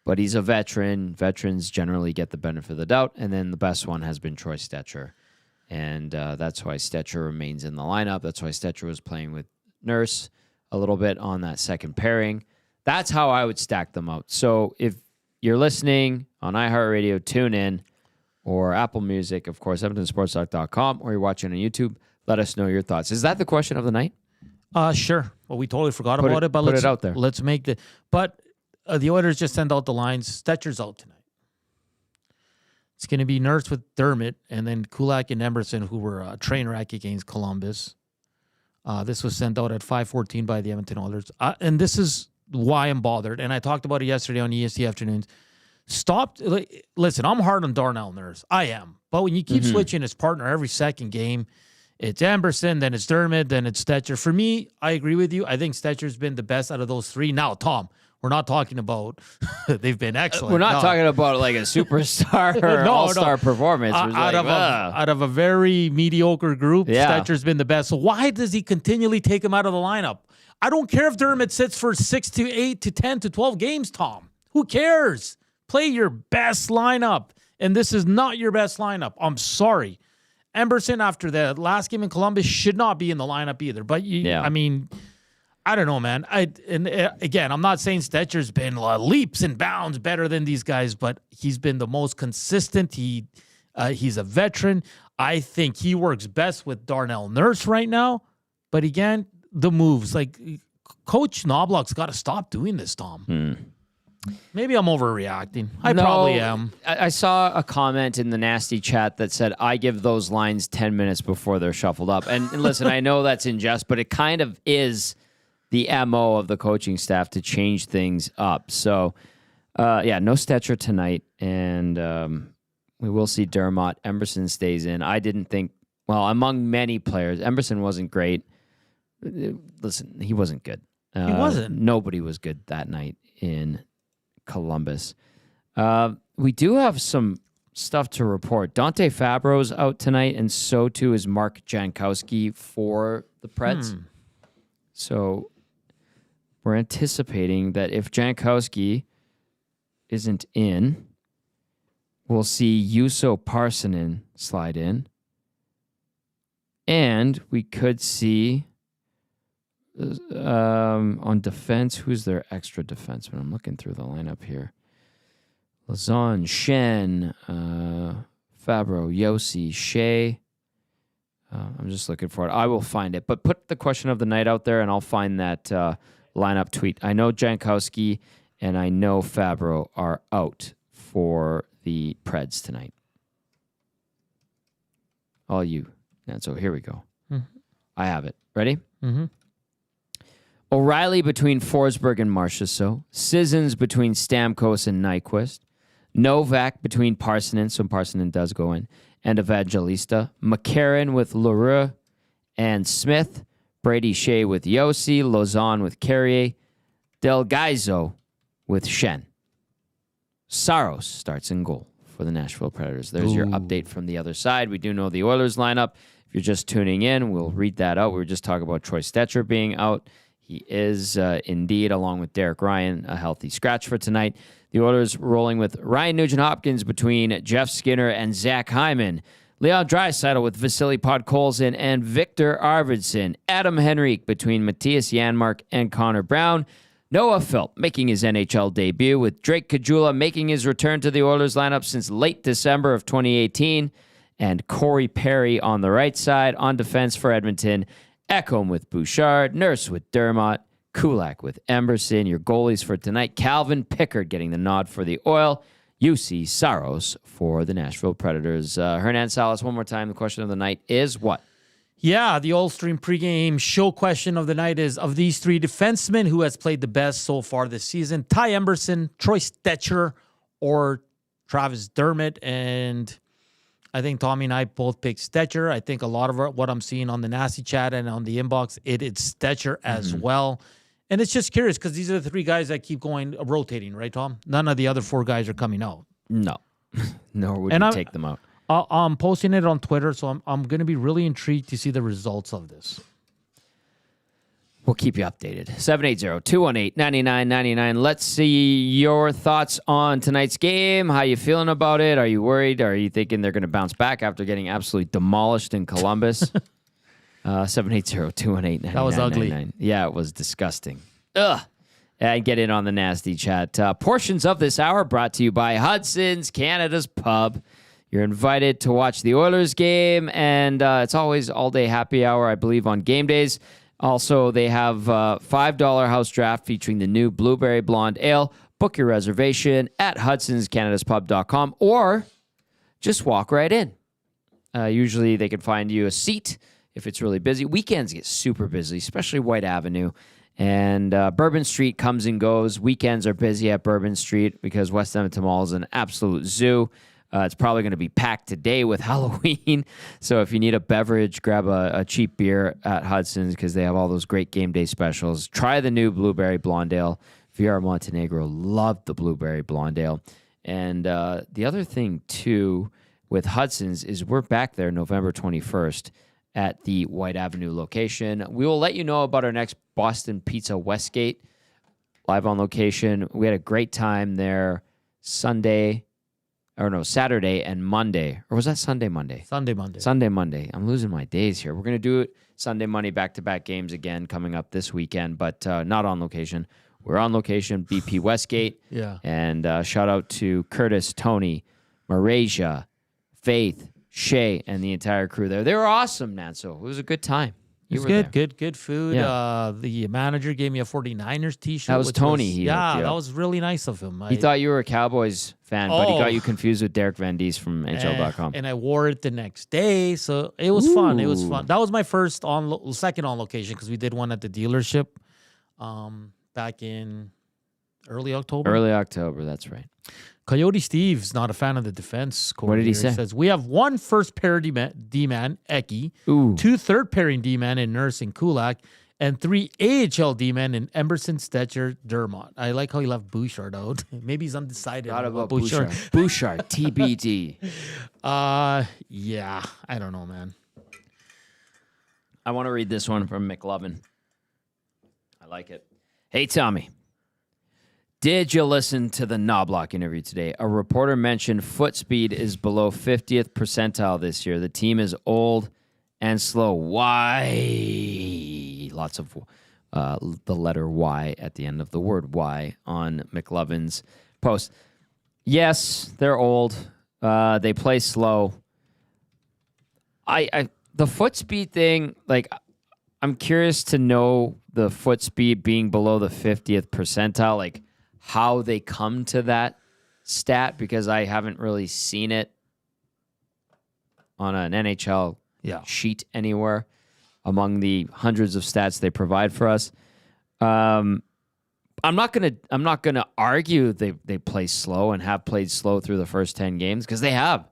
But he's a veteran. Veterans generally get the benefit of the doubt. And then the best one has been Troy Stetcher. And that's why Stetcher remains in the lineup. That's why Stetcher was playing with Nurse a little bit on that second pairing. That's how I would stack them out. So if you're listening on iHeartRadio, tune in, or Apple Music, of course, EdmontonSportsTalk.com, or you're watching on YouTube, let us know your thoughts. Is that the question of the night? Sure. Well, we totally forgot about it, but put it out there. Let's make the. But the Oilers just send out the lines. Stetcher's out tonight. It's going to be Nurse with Dermott, and then Kulak and Emerson, who were a train wreck against Columbus. This was sent out at 5:14 by the Edmonton Oilers, and this is why I'm bothered. And I talked about it yesterday on EST Afternoons. Listen, I'm hard on Darnell Nurse. I am. But when you keep switching his partner every second game, it's Emberson, then it's Dermott, then it's Stetcher. For me, I agree with you. I think Stetcher's been the best out of those 3. Now, Tom, we're not talking about they've been excellent. We're not talking about like a superstar or all-star performance. Out of a very mediocre group, Stetcher's been the best. So why does he continually take him out of the lineup? I don't care if Dermott sits for 6 to 8 to 10 to 12 games, Tom. Who cares? Play your best lineup. And this is not your best lineup. I'm sorry. Emberson, after the last game in Columbus, should not be in the lineup either. But, I mean, I don't know, man. Again, I'm not saying Stetcher's been leaps and bounds better than these guys, but he's been the most consistent. He's a veteran. I think he works best with Darnell Nurse right now. But, again, the moves. Like, Coach Knobloch's got to stop doing this, Tom. Maybe I'm overreacting. I probably am. I saw a comment in the nasty chat that said, I give those lines 10 minutes before they're shuffled up. And listen, I know that's in jest, but it kind of is the MO of the coaching staff to change things up. So, no Stetcher tonight. And we will see Dermott. Emberson stays in. I didn't think, among many players, Emberson wasn't great. Listen, he wasn't good. He wasn't. Nobody was good that night in Columbus. We do have some stuff to report. Dante Fabro's out tonight, and so too is Mark Jankowski for the Preds. So we're anticipating that if Jankowski isn't in, we'll see Juuso Parssinen slide in. And we could see on defense, who's their extra defenseman? I'm looking through the lineup here. Lazon, Shen, Fabro, Yossi, Shea. I'm just looking for it. I will find it. But put the question of the night out there, and I'll find that lineup tweet. I know Jankowski and I know Fabro are out for the Preds tonight. All you. And so here we go. I have it. Ready? O'Reilly between Forsberg and Marchessault. Sissons between Stamkos and Nyquist. Novak between Parssinen, so Parssinen does go in, and Evangelista. McCarron with Leroux and Smith. Brady Shea with Yossi. Lozon with Carrier. Del Gaizo with Shen. Saros starts in goal for the Nashville Predators. There's your update from the other side. We do know the Oilers lineup. If you're just tuning in, we'll read that out. We were just talking about Troy Stetcher being out. He is indeed, along with Derek Ryan, a healthy scratch for tonight. The Oilers rolling with Ryan Nugent-Hopkins between Jeff Skinner and Zach Hyman. Leon Draisaitl with Vasily Podkolzin and Victor Arvidsson. Adam Henrique between Matthias Janmark and Connor Brown. Noah Philp making his NHL debut, with Drake Caggiula making his return to the Oilers lineup since late December of 2018. and Corey Perry on the right side. On defense for Edmonton, Ekholm with Bouchard, Nurse with Dermott, Kulak with Emberson. Your goalies for tonight, Calvin Pickard getting the nod for the Oil, UC Saros for the Nashville Predators. Hernan Salas, one more time. The question of the night is what? Yeah, the All-Stream pregame show question of the night is, of these three defensemen, who has played the best so far this season? Ty Emberson, Troy Stecher, or Travis Dermott? And I think Tommy and I both picked Stecher. I think a lot of what I'm seeing on the Nasty Chat and on the inbox, it's Stecher as well. And it's just curious because these are the three guys that keep rotating, right, Tom? None of the other four guys are coming out. No. Nor would you take them out. I'm posting it on Twitter, so I'm going to be really intrigued to see the results of this. We'll keep you updated. 780-218-9999. Let's see your thoughts on tonight's game. How you feeling about it? Are you worried? Are you thinking they're going to bounce back after getting absolutely demolished in Columbus? 780-218-9999. That was ugly. Yeah, it was disgusting. Ugh. And get in on the Nasty Chat. Portions of this hour brought to you by Hudson's, Canada's Pub. You're invited to watch the Oilers game, and it's always all-day happy hour, I believe, on game days. Also, they have $5 house draft featuring the new Blueberry Blonde Ale. Book your reservation at hudsonscanadaspub.com or just walk right in. Usually, they can find you a seat if it's really busy. Weekends get super busy, especially White Avenue. And Bourbon Street comes and goes. Weekends are busy at Bourbon Street because West Edmonton Mall is an absolute zoo. It's probably going to be packed today with Halloween. So if you need a beverage, grab a cheap beer at Hudson's because they have all those great game day specials. Try the new Blueberry Blonde Ale. Viera Montenegro loved the Blueberry Blonde Ale. And the other thing, too, with Hudson's is we're back there November 21st at the White Avenue location. We will let you know about our next Boston Pizza Westgate live on location. We had a great time there Saturday and Monday. Or was that Sunday, Monday? Sunday, Monday. Sunday, Monday. I'm losing my days here. We're going to do it Sunday, Monday, back-to-back games again coming up this weekend, but not on location. We're on location, BP Westgate. Yeah. And shout out to Curtis, Tony, Marasia, Faith, Shay, and the entire crew there. They were awesome, Nanso. It was a good time. It was good food. Yeah. The manager gave me a 49ers t-shirt. That was Tony. That was really nice of him. He thought you were a Cowboys fan, but he got you confused with Derek Van Diest from NHL.com. And I wore it the next day, so it was fun. It was fun. That was my second on location because we did one at the dealership back in early October. Early October, that's right. Coyote Steve's not a fan of the defense. What did he say? He says, we have one first pair D-man, Eki, two third pairing D-man in Nurse and Kulak, and three AHL D-men in Emberson, Stecher, Dermott. I like how he left Bouchard out. Maybe he's undecided about Bouchard. Bouchard, TBD. Yeah, I don't know, man. I want to read this one from McLovin. I like it. Hey, Tommy. Did you listen to the Knobloch interview today? A reporter mentioned foot speed is below 50th percentile this year. The team is old and slow. Why? Lots of the letter Y at the end of the word Y on McLovin's post. Yes, they're old. They play slow. The foot speed thing, like, I'm curious to know the foot speed being below the 50th percentile, like, how they come to that stat, because I haven't really seen it on an NHL sheet anywhere among the hundreds of stats they provide for us. I'm not gonna argue they play slow and have played slow through the first 10 games, because they have,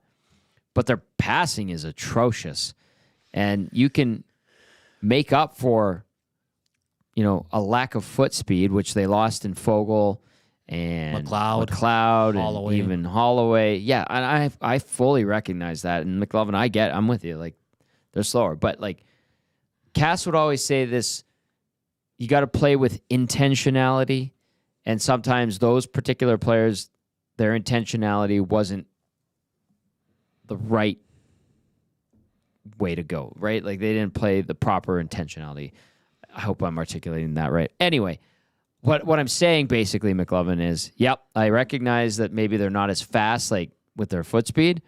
but their passing is atrocious, and you can make up for, a lack of foot speed, which they lost in Fogle and McLeod Holloway. And even Holloway. Yeah, and I fully recognize that. And McLovin, I'm with you. Like, they're slower. But, like, Cass would always say this, you got to play with intentionality. And sometimes those particular players, their intentionality wasn't the right way to go, right? Like, they didn't play the proper intentionality. I hope I'm articulating that right. Anyway, what I'm saying basically, McLovin, is, yep, I recognize that maybe they're not as fast, like, with their foot speed,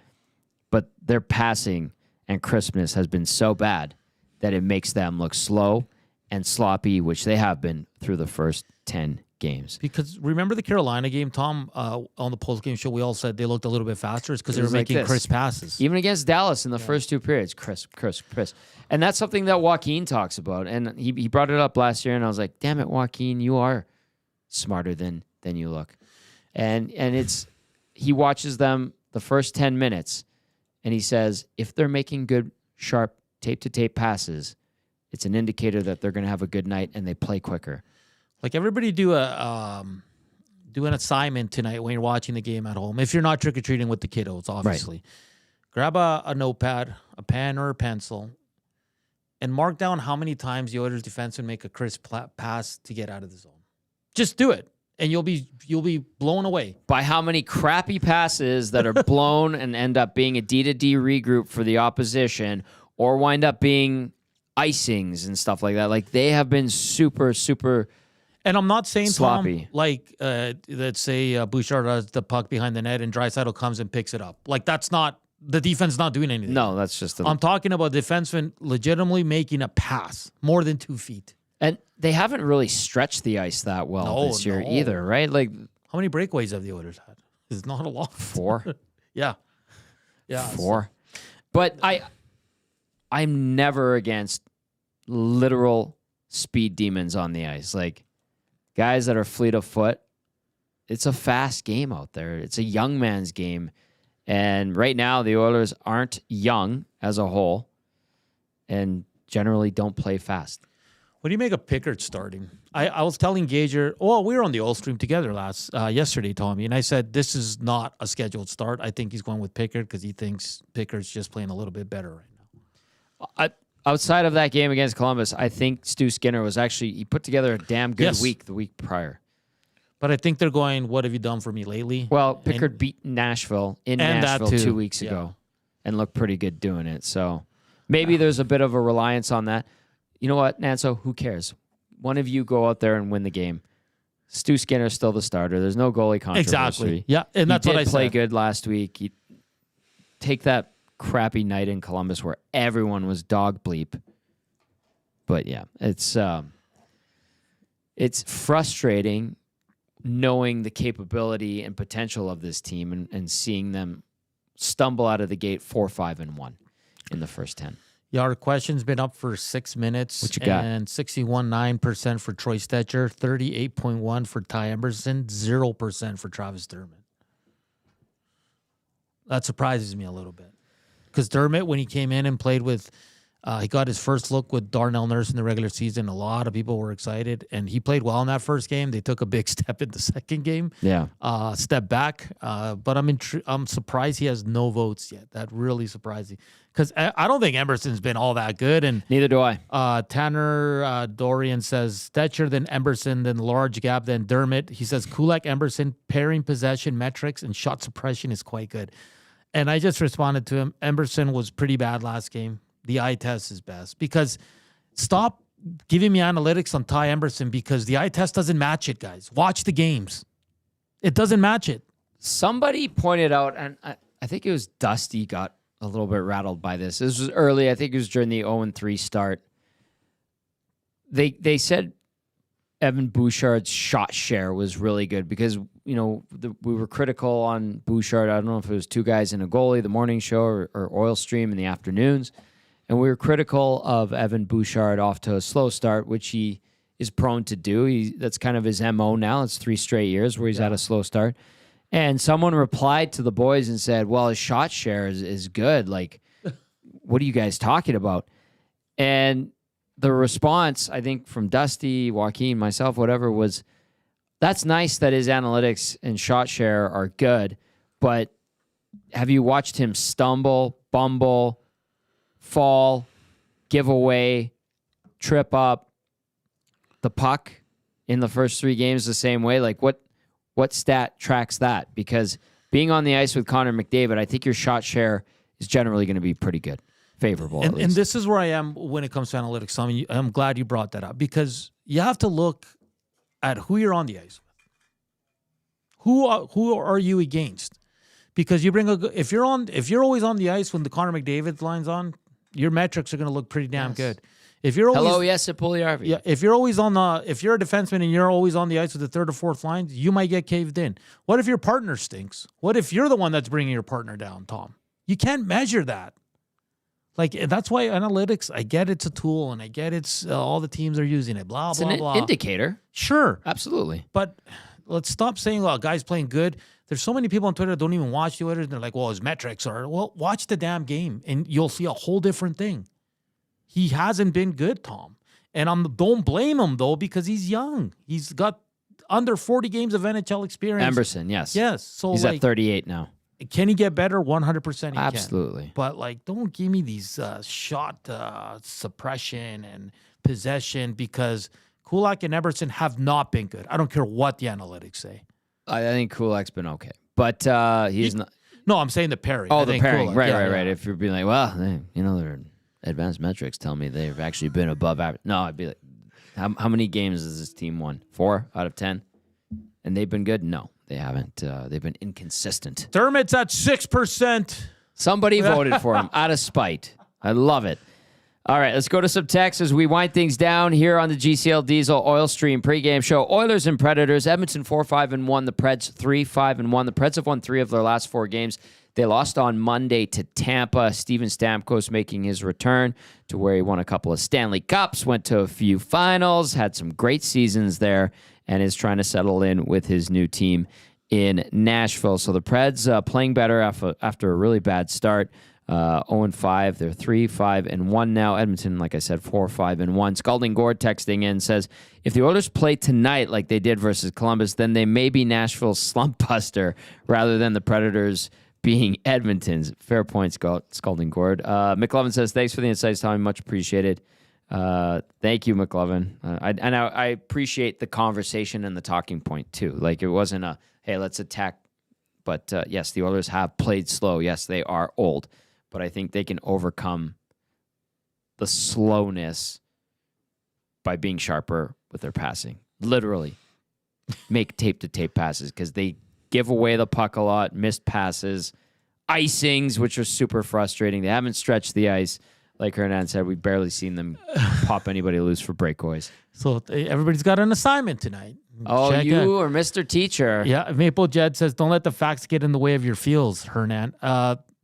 but their passing and crispness has been so bad that it makes them look slow and sloppy, which they have been through the first 10 games. Because remember the Carolina game, Tom, on the post-game show, we all said they looked a little bit faster. It's because they were making crisp passes. Even against Dallas in the first 2 periods, crisp. And that's something that Joaquin talks about. And he brought it up last year, and I was like, damn it, Joaquin, you are smarter than you look. And he watches them the first 10 minutes, and he says, if they're making good, sharp, tape-to-tape passes, it's an indicator that they're going to have a good night and they play quicker. Like everybody do an assignment tonight when you're watching the game at home. If you're not trick-or-treating with the kiddos, obviously. Right. Grab a notepad, a pen or a pencil, and mark down how many times the Oilers defenseman make a crisp pass to get out of the zone. Just do it, and you'll be blown away. By how many crappy passes that are blown and end up being a D-to-D regroup for the opposition or wind up being icings and stuff like that. Like, they have been super, super... And I'm not saying, sloppy. Tom, like, let's say Bouchard has the puck behind the net and Draisaitl comes and picks it up. Like, that's not, the defense not doing anything. No, that's just... I'm talking about defensemen legitimately making a pass more than 2 feet. And they haven't really stretched the ice that well this year either, right? Like, how many breakaways have the Oilers had? It's not a lot. 4. Yeah. 4. But I'm never against literal speed demons on the ice. Like, guys that are fleet of foot, it's a fast game out there. It's a young man's game. And right now, the Oilers aren't young as a whole and generally don't play fast. What do you make of Pickard starting? I was telling Gager, we were on the Oil Stream together yesterday, Tommy, and I said this is not a scheduled start. I think he's going with Pickard because he thinks Pickard's just playing a little bit better right now. Outside of that game against Columbus, I think Stu Skinner he put together a damn good week the week prior. But I think they're going, what have you done for me lately? Well, Pickard beat Nashville in Nashville 2 weeks ago and looked pretty good doing it. So maybe there's a bit of a reliance on that. You know what, Nanso? Who cares? One of you go out there and win the game. Stu Skinner's still the starter. There's no goalie controversy. Exactly. Yeah, and that's what I said. He did play good last week. You take that crappy night in Columbus where everyone was dog bleep. But yeah, it's frustrating knowing the capability and potential of this team and seeing them stumble out of the gate 4-5-1 in the first 10. Yeah, our question's been up for 6 minutes. What you got? And 61.9% for Troy Stetcher, 38.1% for Ty Emberson, 0% for Travis Dermott. That surprises me a little bit. Because Dermott, when he came in and played with, he got his first look with Darnell Nurse in the regular season. A lot of people were excited, and he played well in that first game. They took a big step in the second game. Yeah, step back. But I'm surprised he has no votes yet. That really surprised me because I don't think Emberson's been all that good. And neither do I. Tanner Dorian says Stetcher, then Emberson, then large gap, then Dermott. He says Kulak, Emberson, pairing possession metrics and shot suppression is quite good. And I just responded to him. Emberson was pretty bad last game. The eye test is best because stop giving me analytics on Ty Emberson because the eye test doesn't match it, guys. Watch the games. It doesn't match it. Somebody pointed out, and I think it was Dusty got a little bit rattled by this. This was early. I think it was during the 0-3 start. They said Evan Bouchard's shot share was really good because, we were critical on Bouchard. I don't know if it was two guys and a goalie, the morning show, or Oil Stream in the afternoons. And we were critical of Evan Bouchard off to a slow start, which he is prone to do. That's kind of his MO now. It's 3 straight years where he's had a slow start. And someone replied to the boys and said, well, his shot share is good. Like, what are you guys talking about? And the response, I think, from Dusty, Joaquin, myself, whatever, was, that's nice that his analytics and shot share are good, but have you watched him stumble, bumble, fall, give away, trip up the puck in the first 3 games the same way? Like, what stat tracks that? Because being on the ice with Connor McDavid, I think your shot share is generally going to be pretty good, favorable. And this is where I am when it comes to analytics. I mean, I'm glad you brought that up because you have to look at who you're on the ice with. Who are you against? Because if you're always on the ice when the Connor McDavid line's on, your metrics are going to look pretty damn good. If you're always Pugliarvi. Yeah, if you're a defenseman and you're always on the ice with the third or fourth line, you might get caved in. What if your partner stinks? What if you're the one that's bringing your partner down, Tom? You can't measure that. Like, that's why analytics, I get it's a tool, and I get it's all the teams are using it, blah, It's blah, an blah. indicator. Sure. Absolutely. But let's stop saying, well, a guy's playing good. There's so many people on Twitter that don't even watch the Oilers. They're like, well, his metrics are, well, watch the damn game, and you'll see a whole different thing. He hasn't been good, Tom. And don't blame him, though, because he's young. He's got under 40 games of NHL experience. Emerson, yes. Yes. So he's at 38 now. Can he get better? 100% he Absolutely. can. But, like, don't give me these shot suppression and possession, because Kulak and Emerson have not been good. I don't care what the analytics say. I think Kulak's been okay. But he's not. No, I'm saying the pairing. Oh, the pairing. Kulak, Right. If you're being like, well, their advanced metrics tell me they've actually been above average. No, I'd be like, how many games has this team won? 4 out of 10? And they've been good? No, they haven't. They've been inconsistent. Dermott's at 6%. Somebody voted for him out of spite. I love it. All right, let's go to some texts as we wind things down here on the GCL Diesel Oil Stream pregame show. Oilers and Predators. Edmonton 4-5-1. The Preds 3-5-1. The Preds have won 3 of their last 4 games. They lost on Monday to Tampa. Steven Stamkos making his return to where he won a couple of Stanley Cups, went to a few finals, had some great seasons there, and is trying to settle in with his new team in Nashville. So the Preds playing better after a really bad start. 0-5. They're 3-5-1 now. Edmonton, like I said, 4-5-1. Scalding Gord texting in says, if the Oilers play tonight like they did versus Columbus, then they may be Nashville's slump buster rather than the Predators being Edmonton's. Fair point, Scalding Gord. McLovin says, thanks for the insights, Tommy. Much appreciated. Thank you, McLovin. I appreciate the conversation and the talking point, too. Like, it wasn't a, hey, let's attack. But, yes, the Oilers have played slow. Yes, they are old. But I think they can overcome the slowness by being sharper with their passing. Literally make tape-to-tape passes, because they give away the puck a lot, missed passes, icings, which are super frustrating. They haven't stretched the ice. Like Hernan said, we've barely seen them pop anybody loose for breakaways. So everybody's got an assignment tonight. Oh, or Mr. Teacher. Yeah, Maple Jed says, don't let the facts get in the way of your feels, Hernan.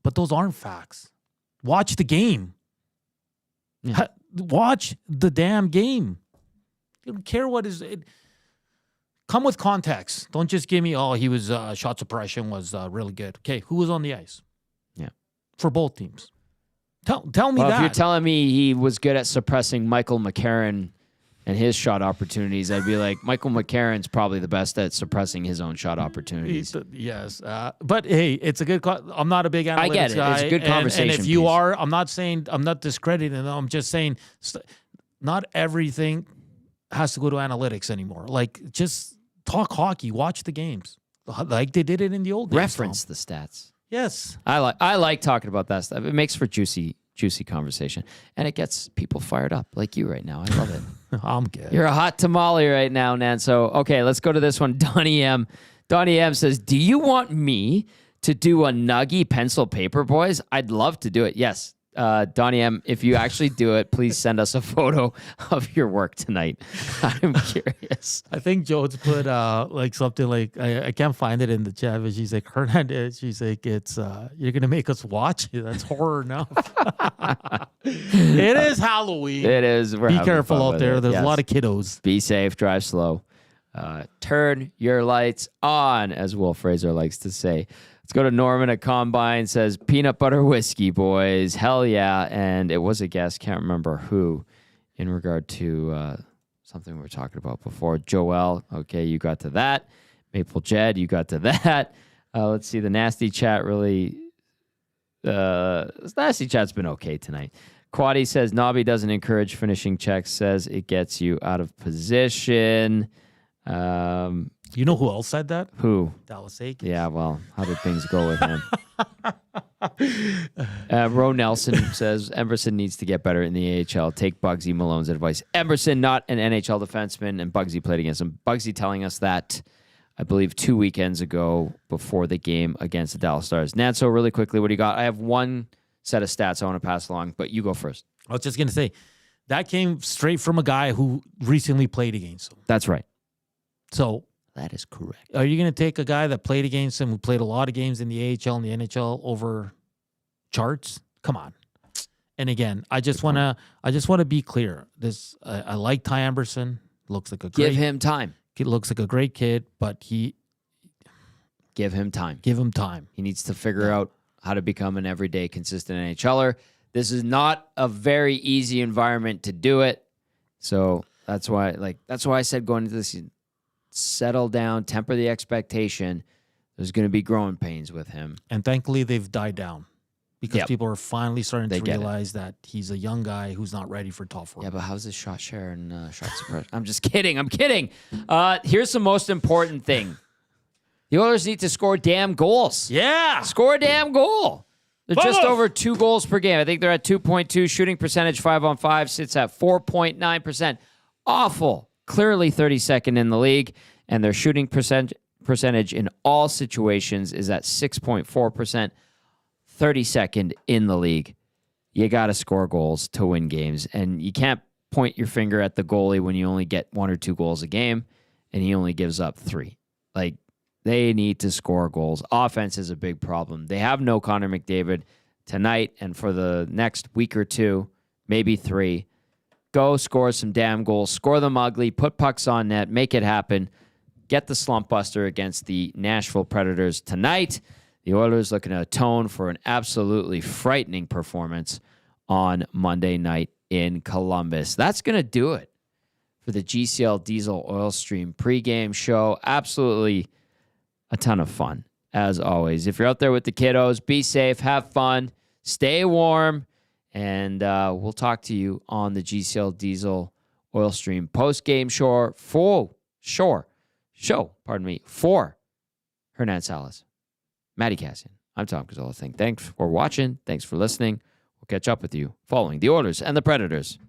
But those aren't facts. Watch the game. Yeah. Watch the damn game. You don't care what is it. Come with context. Don't just give me, he was shot suppression was really good. Okay, who was on the ice? Yeah. For both teams. Tell me that. If you're telling me he was good at suppressing Michael McCarron and his shot opportunities, I'd be like, Michael McCarron's probably the best at suppressing his own shot opportunities. Yes. But, hey, it's a good I'm not a big analytics guy. I get it. It's a good conversation And if you are, I'm not discrediting them. I'm just saying not everything has to go to analytics anymore. Like, just talk hockey. Watch the games. Like they did it in the old days. Reference the stats. Yes. I like talking about that stuff. It makes for juicy conversation. And it gets people fired up like you right now. I love it. I'm good. You're a hot tamale right now, Nan. So, okay, let's go to this one. Donnie M. Donnie M says, do you want me to do a Nuggy pencil paper, boys? I'd love to do it. Yes. Donnie M., if you actually do it, please send us a photo of your work tonight. I'm curious. I think Jones put like something like, I can't find it in the chat, but she's like, Hernandez, she's like, it's you're gonna make us watch it. That's horror enough. It is Halloween. It is. Be careful out there. There's a lot of kiddos. Be safe, drive slow. Turn your lights on, as Will Fraser likes to say. Let's go to Norman at Combine. Says, peanut butter whiskey, boys. Hell yeah. And it was a guest, can't remember who, in regard to something we were talking about before. Joel, okay, you got to that. Maple Jed, you got to that. Let's see, the nasty chat really... nasty chat's been okay tonight. Quaddy says, Nobby doesn't encourage finishing checks, says it gets you out of position. You know who else said that? Who? Dallas Aikens. Yeah, well, how did things go with him? Ro Nelson says, Emerson needs to get better in the AHL. Take Bugsy Malone's advice. Emerson, not an NHL defenseman, and Bugsy played against him. Bugsy telling us that I believe 2 weekends ago before the game against the Dallas Stars. Nanso, really quickly, what do you got? I have one set of stats I want to pass along, but you go first. I was just going to say, that came straight from a guy who recently played against him. That's right. So that is correct. Are you going to take a guy that played against him, who played a lot of games in the AHL and the NHL over charts? Come on. And again, I just want to be clear. I like Ty Emberson. Looks like a great, give him time. He looks like a great kid, but give him time. Give him time. He needs to figure out how to become an everyday consistent NHLer. This is not a very easy environment to do it. So that's why I said going into this season, settle down, temper the expectation. There's going to be growing pains with him. And thankfully they've died down because people are finally starting to realize that he's a young guy who's not ready for top four. Yeah, but how's his shot share and shot suppression? I'm just kidding. I'm kidding. Here's the most important thing. The Oilers need to score damn goals. Yeah. Score a damn goal. They're just over 2 goals per game. I think they're at 2.2. Shooting percentage 5-on-5 sits at 4.9%. Awful. Clearly 32nd in the league. And their shooting percentage in all situations is at 6.4%. 32nd in the league. You got to score goals to win games. And you can't point your finger at the goalie when you only get 1 or 2 goals a game and he only gives up 3. Like, they need to score goals. Offense is a big problem. They have no Connor McDavid tonight and for the next week or 2, maybe 3. Go score some damn goals. Score them ugly. Put pucks on net. Make it happen. Get the slump buster against the Nashville Predators tonight. The Oilers looking to atone for an absolutely frightening performance on Monday night in Columbus. That's going to do it for the GCL Diesel Oil Stream pregame show. Absolutely a ton of fun, as always. If you're out there with the kiddos, be safe, have fun, stay warm, and we'll talk to you on the GCL Diesel Oil Stream post-game show for Hernan Salas, Matt Cassian. I'm Tom Gazzola. Thanks for watching. Thanks for listening. We'll catch up with you following the Oilers and the Predators.